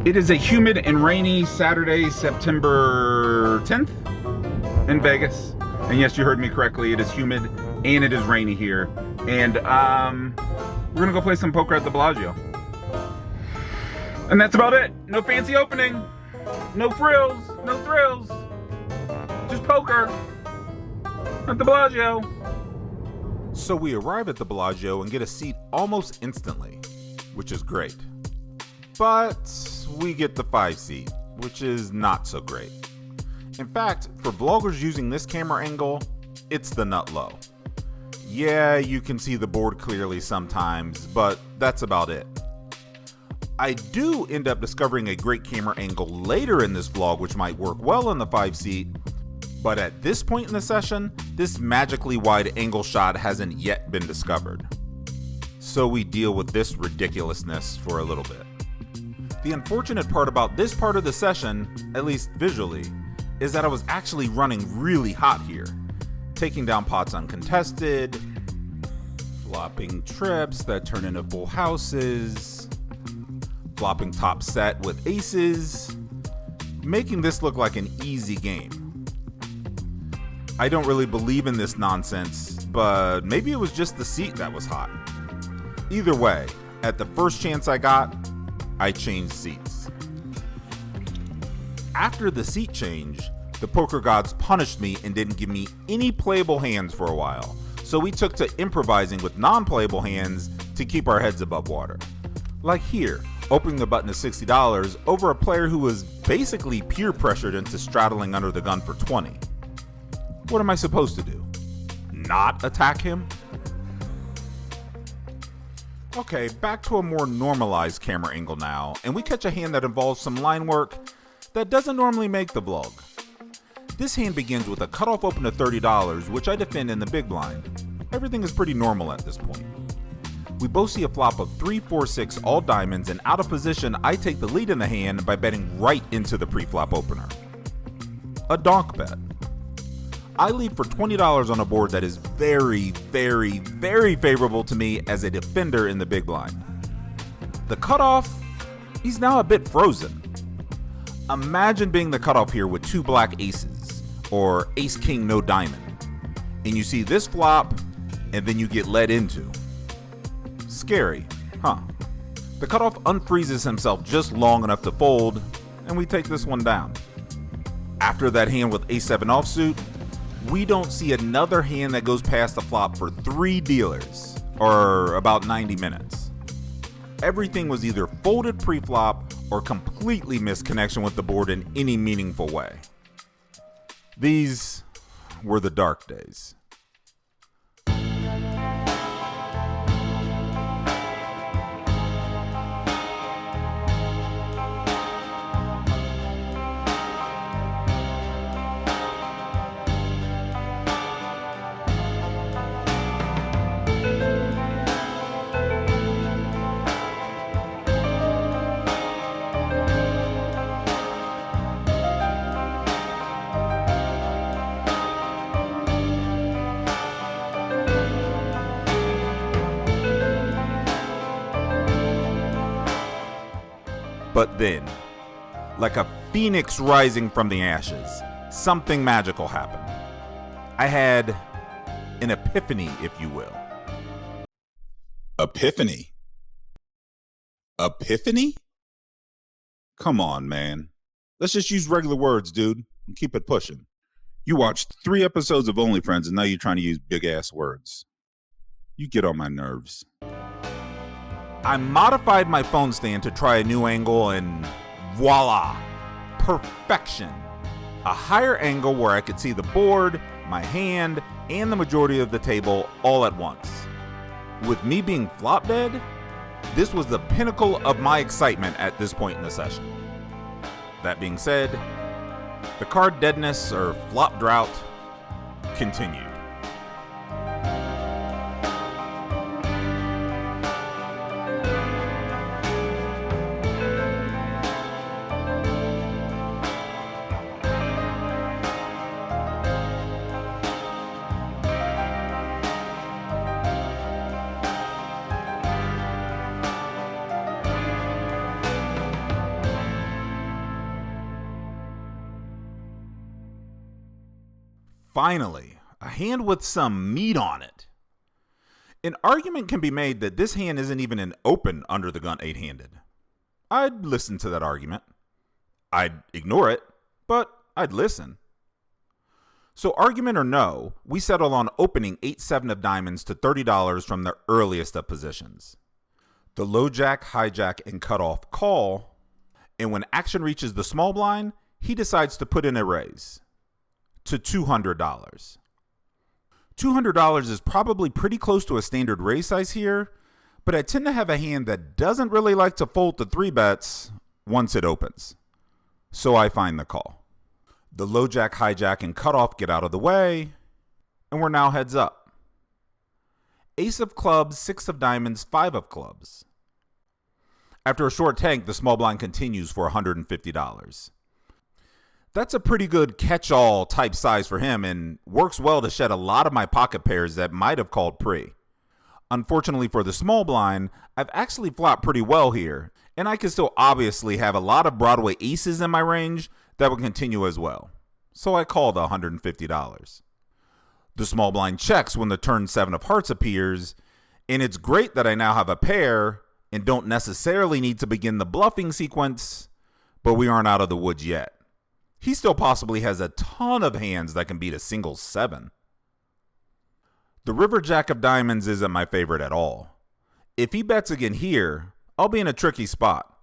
It is a humid and rainy Saturday, September 10th in Vegas. And yes, you heard me correctly. It is humid and it is rainy here. And we're gonna go play some poker at the Bellagio. And that's about it. No fancy opening. No frills. No thrills. Just poker at the Bellagio. So we arrive at the Bellagio and get a seat almost instantly, which is great. But we get the 5 seat, which is not so great. In fact, for vloggers using this camera angle, it's the nut low. Yeah, you can see the board clearly sometimes, but that's about it. I do end up discovering a great camera angle later in this vlog which might work well on the 5 seat, but at this point in the session, this magically wide angle shot hasn't yet been discovered. So we deal with this ridiculousness for a little bit. The unfortunate part about this part of the session, at least visually, is that I was actually running really hot here, taking down pots uncontested, flopping trips that turn into full houses, flopping top set with aces, making this look like an easy game. I don't really believe in this nonsense, but maybe it was just the seat that was hot. Either way, at the first chance I got, I changed seats. After the seat change, the poker gods punished me and didn't give me any playable hands for a while, so we took to improvising with non-playable hands to keep our heads above water. Like here, opening the button to $60 over a player who was basically peer pressured into straddling under the gun for 20. What am I supposed to do? Not attack him? Okay, back to a more normalized camera angle now, and we catch a hand that involves some line work that doesn't normally make the vlog. This hand begins with a cutoff open to $30, which I defend in the big blind. Everything is pretty normal at this point. We both see a flop of 3, 4, 6 all diamonds, and out of position I take the lead in the hand by betting right into the pre-flop opener. A donk bet. I lead for $20 on a board that is very, very, very favorable to me as a defender in the big blind. The cutoff, he's now a bit frozen. Imagine being the cutoff here with 2 black aces, or ace king no diamond, and you see this flop, and then you get led into. Scary, huh? The cutoff unfreezes himself just long enough to fold, and we take this one down. After that hand with ace-7 offsuit, we don't see another hand that goes past the flop for 3 dealers, or about 90 minutes. Everything was either folded pre-flop or completely missed connection with the board in any meaningful way. These were the dark days. But then, like a phoenix rising from the ashes, something magical happened. I had an epiphany, if you will. Epiphany? Epiphany? Come on, man. Let's just use regular words, dude, and keep it pushing. You watched 3 episodes of OnlyFriends and now you're trying to use big-ass words. You get on my nerves. I modified my phone stand to try a new angle and voila, perfection. A higher angle where I could see the board, my hand, and the majority of the table all at once. With me being flop dead, this was the pinnacle of my excitement at this point in the session. That being said, the card deadness or flop drought continued. Finally, a hand with some meat on it. An argument can be made that this hand isn't even an open under the gun 8-handed. I'd listen to that argument. I'd ignore it, but I'd listen. So argument or no, we settle on opening 8-7 of diamonds to $30 from the earliest of positions. The low jack, hijack, and cutoff call, and when action reaches the small blind, he decides to put in a raise to $200. $200 is probably pretty close to a standard raise size here, but I tend to have a hand that doesn't really like to fold to 3 bets once it opens. So I find the call. The low jack, hijack, and cutoff get out of the way, and we're now heads up. Ace of clubs, 6 of diamonds, 5 of clubs. After a short tank, the small blind continues for $150. That's a pretty good catch-all type size for him and works well to shed a lot of my pocket pairs that might have called pre. Unfortunately for the small blind, I've actually flopped pretty well here, and I can still obviously have a lot of Broadway aces in my range that will continue as well. So I call the $150. The small blind checks when the turn 7 of hearts appears, and it's great that I now have a pair and don't necessarily need to begin the bluffing sequence, but we aren't out of the woods yet. He still possibly has a ton of hands that can beat a single 7. The river jack of diamonds isn't my favorite at all. If he bets again here, I'll be in a tricky spot.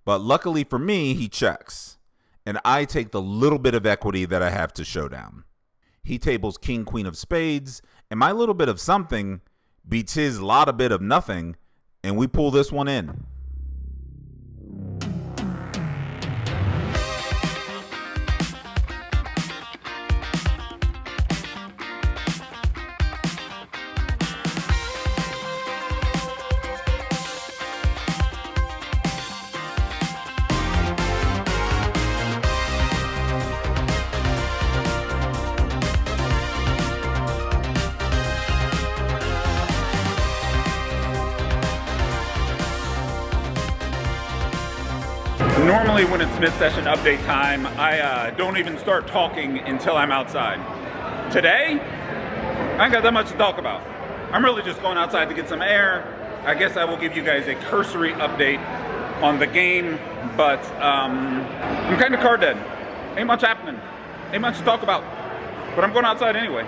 But luckily for me, he checks, and I take the little bit of equity that I have to showdown. He tables king, queen of spades, and my little bit of something beats his lot of bit of nothing, and we pull this one in. Normally when it's mid-session update time, I don't even start talking until I'm outside. Today, I ain't got that much to talk about. I'm really just going outside to get some air. I guess I will give you guys a cursory update on the game, but I'm kind of card dead. Ain't much happening. Ain't much to talk about, but I'm going outside anyway.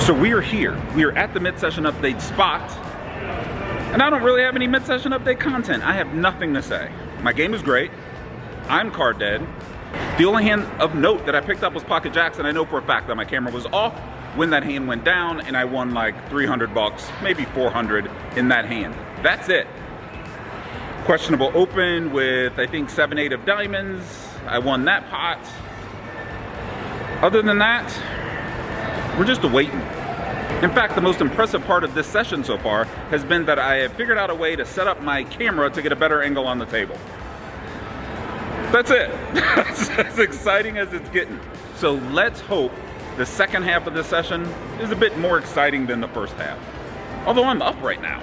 So we are here. We are at the mid-session update spot, and I don't really have any mid-session update content. I have nothing to say. My game is great. I'm card dead. The only hand of note that I picked up was pocket jacks, and I know for a fact that my camera was off when that hand went down, and I won like 300 bucks, maybe 400 in that hand. That's it. Questionable open with, I think, 7-8 of diamonds. I won that pot. Other than that, we're just awaiting. In fact, the most impressive part of this session so far has been that I have figured out a way to set up my camera to get a better angle on the table. That's it. That's as exciting as it's getting. So let's hope the second half of this session is a bit more exciting than the first half. Although I'm up right now.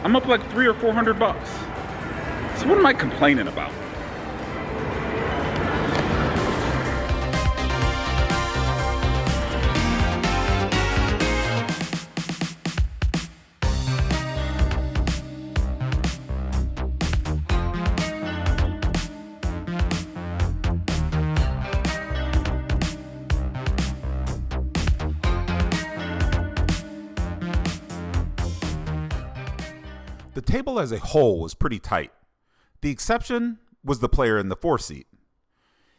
I'm up like 300 or 400 bucks. So what am I complaining about? The table as a whole was pretty tight. The exception was the player in the 4 seat.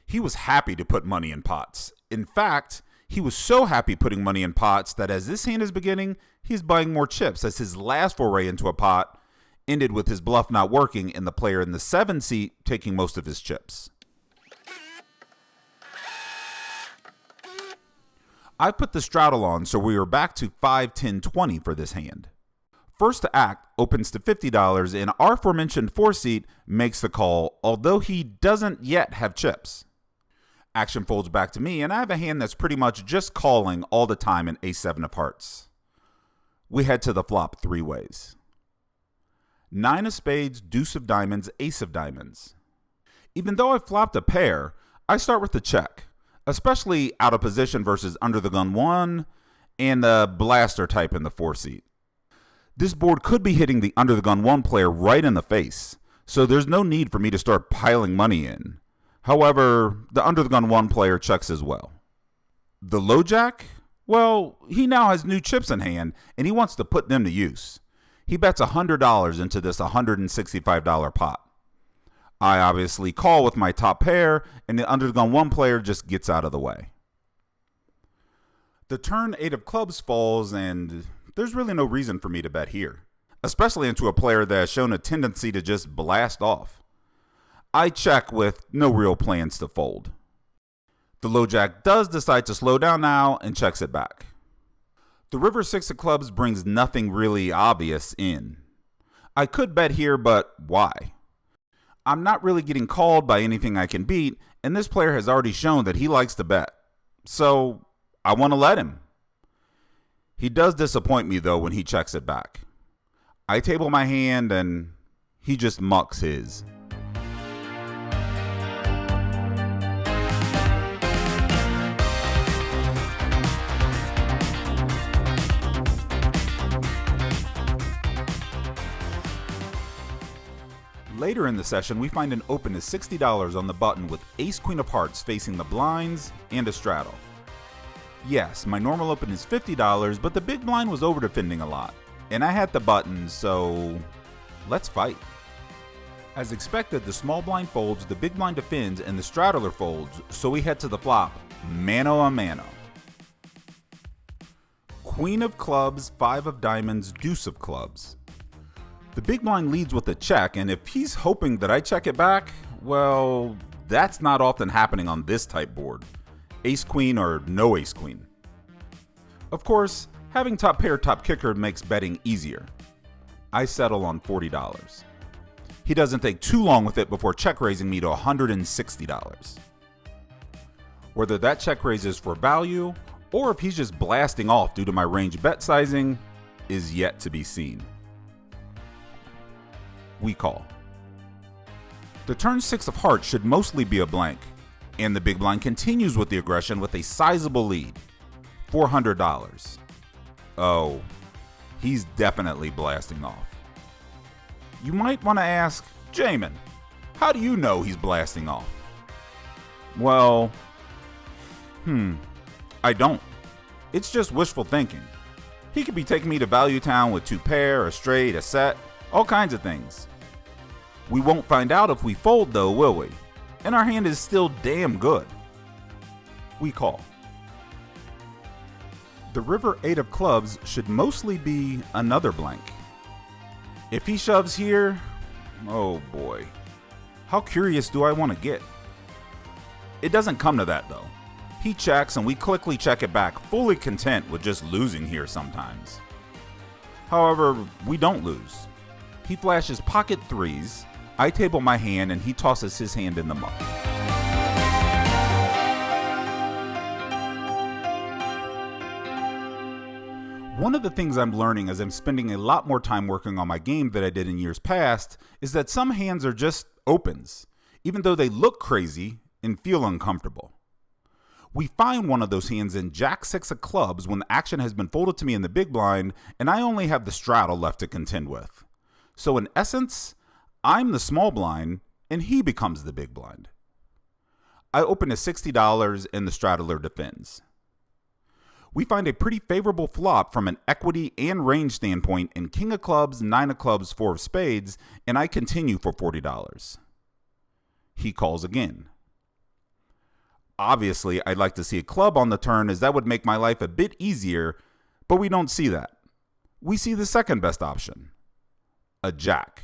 He was happy to put money in pots. In fact, he was so happy putting money in pots that as this hand is beginning, he's buying more chips as his last foray into a pot ended with his bluff not working and the player in the 7 seat taking most of his chips. I put the straddle on, so we are back to 5, 10, 20 for this hand. First to act opens to $50, and our aforementioned 4 seat makes the call, although he doesn't yet have chips. Action folds back to me, and I have a hand that's pretty much just calling all the time in A7 of hearts. We head to the flop 3 ways. 9 of spades, deuce of diamonds, ace of diamonds. Even though I flopped a pair, I start with the check, especially out of position versus under the gun 1 and the blaster type in the 4 seat. This board could be hitting the under the gun 1 player right in the face, so there's no need for me to start piling money in. However, the under the gun 1 player checks as well. The low jack? Well, he now has new chips in hand and he wants to put them to use. He bets $100 into this $165 pot. I obviously call with my top pair, and the under the gun 1 player just gets out of the way. The turn 8 of clubs falls, and there's really no reason for me to bet here, especially into a player that has shown a tendency to just blast off. I check with no real plans to fold. The low jack does decide to slow down now and checks it back. The river 6 of clubs brings nothing really obvious in. I could bet here, but why? I'm not really getting called by anything I can beat, and this player has already shown that he likes to bet. So I want to let him. He does disappoint me though when he checks it back. I table my hand and he just mucks his. Later in the session, we find an open is $60 on the button with ace queen of hearts facing the blinds and a straddle. Yes, my normal open is $50, but the big blind was over defending a lot, and I had the button, so let's fight. As expected, the small blind folds, the big blind defends, and the straddler folds, so we head to the flop, mano a mano. Queen of clubs, 5 of diamonds, deuce of clubs. The big blind leads with a check, and if he's hoping that I check it back, well, that's not often happening on this type board. Ace queen or no ace queen. Of course, having top pair top kicker makes betting easier. I settle on $40. He doesn't take too long with it before check raising me to $160. Whether that check raise is for value or if he's just blasting off due to my range bet sizing is yet to be seen. We call. The turn 6 of hearts should mostly be a blank, and the big blind continues with the aggression with a sizable lead, $400. Oh, he's definitely blasting off. You might want to ask, Jamin, how do you know he's blasting off? Well, I don't. It's just wishful thinking. He could be taking me to Value Town with 2 pair, a straight, a set, all kinds of things. We won't find out if we fold though, will we? And our hand is still damn good. We call. The river 8 of clubs should mostly be another blank. If he shoves here, oh boy. How curious do I want to get? It doesn't come to that though. He checks and we quickly check it back, fully content with just losing here sometimes. However, we don't lose. He flashes pocket 3s, I table my hand, and he tosses his hand in the muck. One of the things I'm learning as I'm spending a lot more time working on my game than I did in years past is that some hands are just opens, even though they look crazy and feel uncomfortable. We find one of those hands in Jack 6 of clubs when the action has been folded to me in the big blind and I only have the straddle left to contend with. So in essence, I'm the small blind and he becomes the big blind. I open to $60 and the straddler defends. We find a pretty favorable flop from an equity and range standpoint in King of clubs, 9 of clubs, 4 of spades, and I continue for $40. He calls again. Obviously, I'd like to see a club on the turn as that would make my life a bit easier, but we don't see that. We see the second best option, a jack.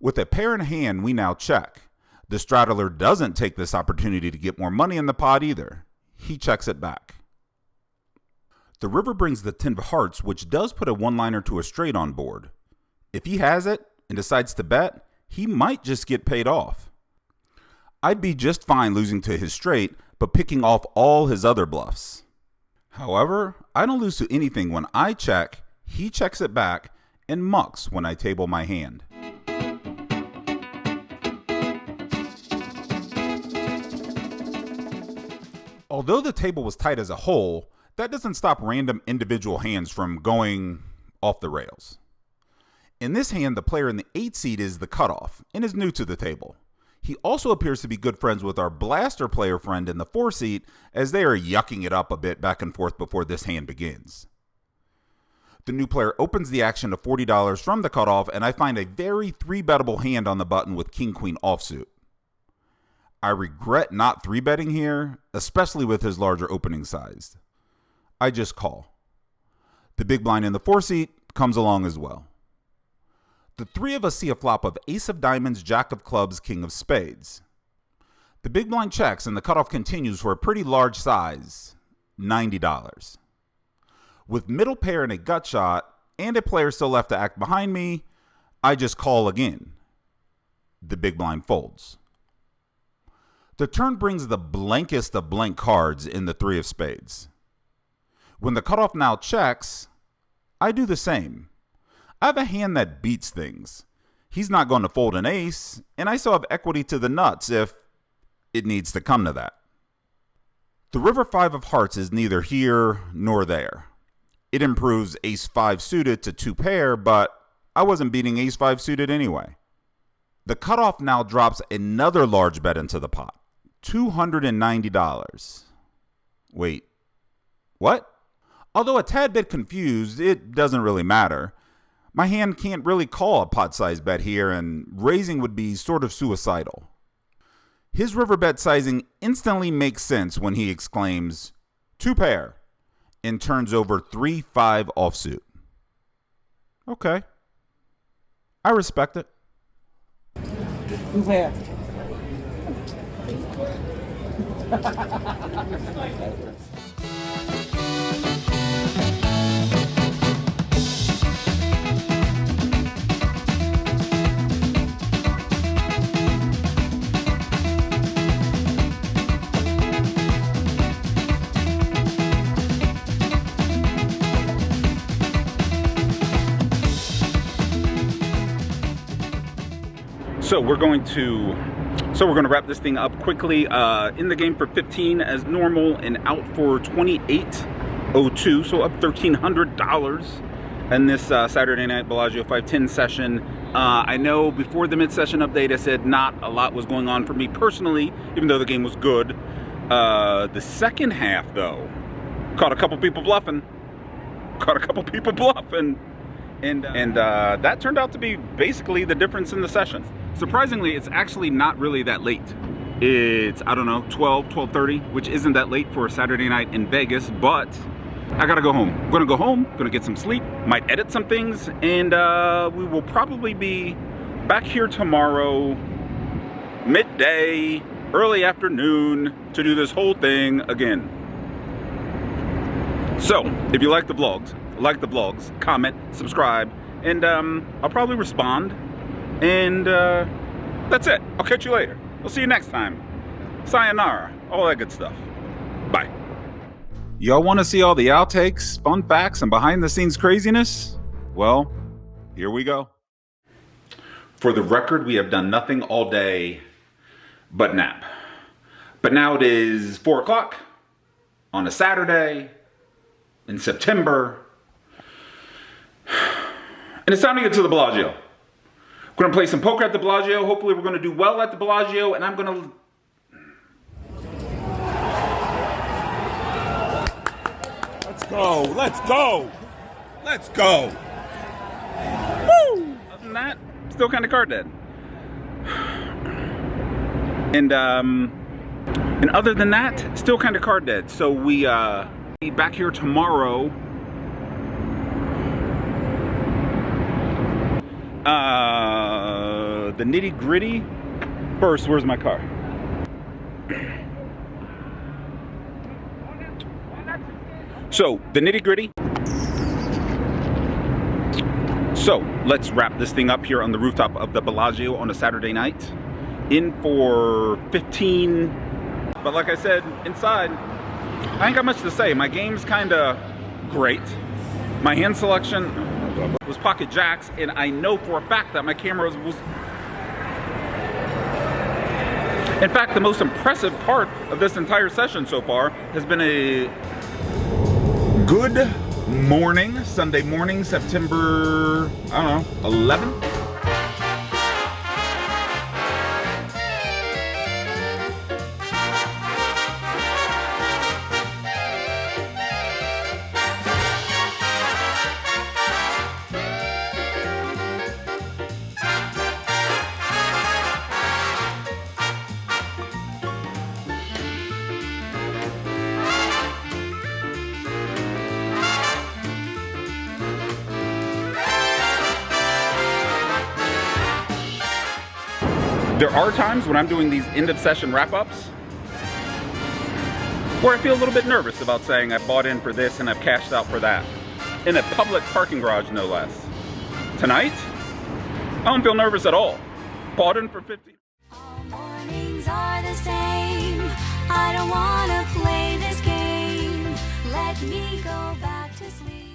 With a pair in hand, we now check. The straddler doesn't take this opportunity to get more money in the pot either. He checks it back. The river brings the 10 of hearts, which does put a one-liner to a straight on board. If he has it and decides to bet, he might just get paid off. I'd be just fine losing to his straight, but picking off all his other bluffs. However, I don't lose to anything when I check, he checks it back, and mucks when I table my hand. Although the table was tight as a whole, that doesn't stop random individual hands from going off the rails. In this hand, the player in the 8 seat is the cutoff and is new to the table. He also appears to be good friends with our blaster player friend in the 4 seat, as they are yucking it up a bit back and forth before this hand begins. The new player opens the action to $40 from the cutoff, and I find a very 3-bettable hand on the button with King-Queen offsuit. I regret not 3-betting here, especially with his larger opening size. I just call. The big blind in the 4 seat comes along as well. The 3 of us see a flop of Ace of Diamonds, Jack of Clubs, King of Spades. The big blind checks and the cutoff continues for a pretty large size, $90. With middle pair and a gut shot, and a player still left to act behind me, I just call again. The big blind folds. The turn brings the blankest of blank cards in the 3 of spades. When the cutoff now checks, I do the same. I have a hand that beats things. He's not going to fold an ace, and I still have equity to the nuts if it needs to come to that. The river 5 of hearts is neither here nor there. It improves ace 5 suited to 2 pair, but I wasn't beating ace 5 suited anyway. The cutoff now drops another large bet into the pot, $290. Wait, what? Although a tad bit confused, it doesn't really matter. My hand can't really call a pot-sized bet here, and raising would be sort of suicidal. His river bet sizing instantly makes sense when he exclaims, 2 pair, and turns over 3-5 offsuit. Okay. I respect it. 2 pair. So we're going to wrap this thing up quickly. In the game for 15 as normal and out for 28.02, so up $1,300 in this Saturday night Bellagio 510 session. I know before the mid-session update I said not a lot was going on for me personally, even though the game was good. The second half, though, caught a couple people bluffing. And that turned out to be basically the difference in the session. Surprisingly, it's actually not really that late. It's, I don't know, 12:30, which isn't that late for a Saturday night in Vegas, but I gotta go home. I'm gonna go home, gonna get some sleep, might edit some things, and we will probably be back here tomorrow, midday, early afternoon, to do this whole thing again. So, if you like the vlogs, comment, subscribe, and I'll probably respond. And that's it. I'll catch you later. We'll see you next time. Sayonara. All that good stuff. Bye. Y'all want to see all the outtakes, fun facts, and behind-the-scenes craziness? Well, here we go. For the record, we have done nothing all day but nap. But now it is 4 o'clock on a Saturday in September. And it's time to get to the Bellagio. We're gonna play some poker at the Bellagio. Hopefully we're gonna do well at the Bellagio, and I'm gonna... Let's go, let's go, let's go. Woo! Other than that, still kind of card dead. And other than that, still kind of card dead. So we be back here tomorrow. The nitty gritty. First, where's my car? So, the nitty gritty. So, let's wrap this thing up here on the rooftop of the Bellagio on a Saturday night. In for 15. But like I said, inside, I ain't got much to say. My game's kind of great. My hand selection, was pocket jacks, and I know for a fact that my camera was... In fact, the most impressive part of this entire session so far has been a good morning, Sunday morning, September, I don't know, 11th? There are times when I'm doing these end of session wrap-ups where I feel a little bit nervous about saying I've bought in for this and I've cashed out for that. In a public parking garage, no less. Tonight, I don't feel nervous at all. Bought in for 50. All mornings are the same. I don't wanna play this game. Let me go back to sleep.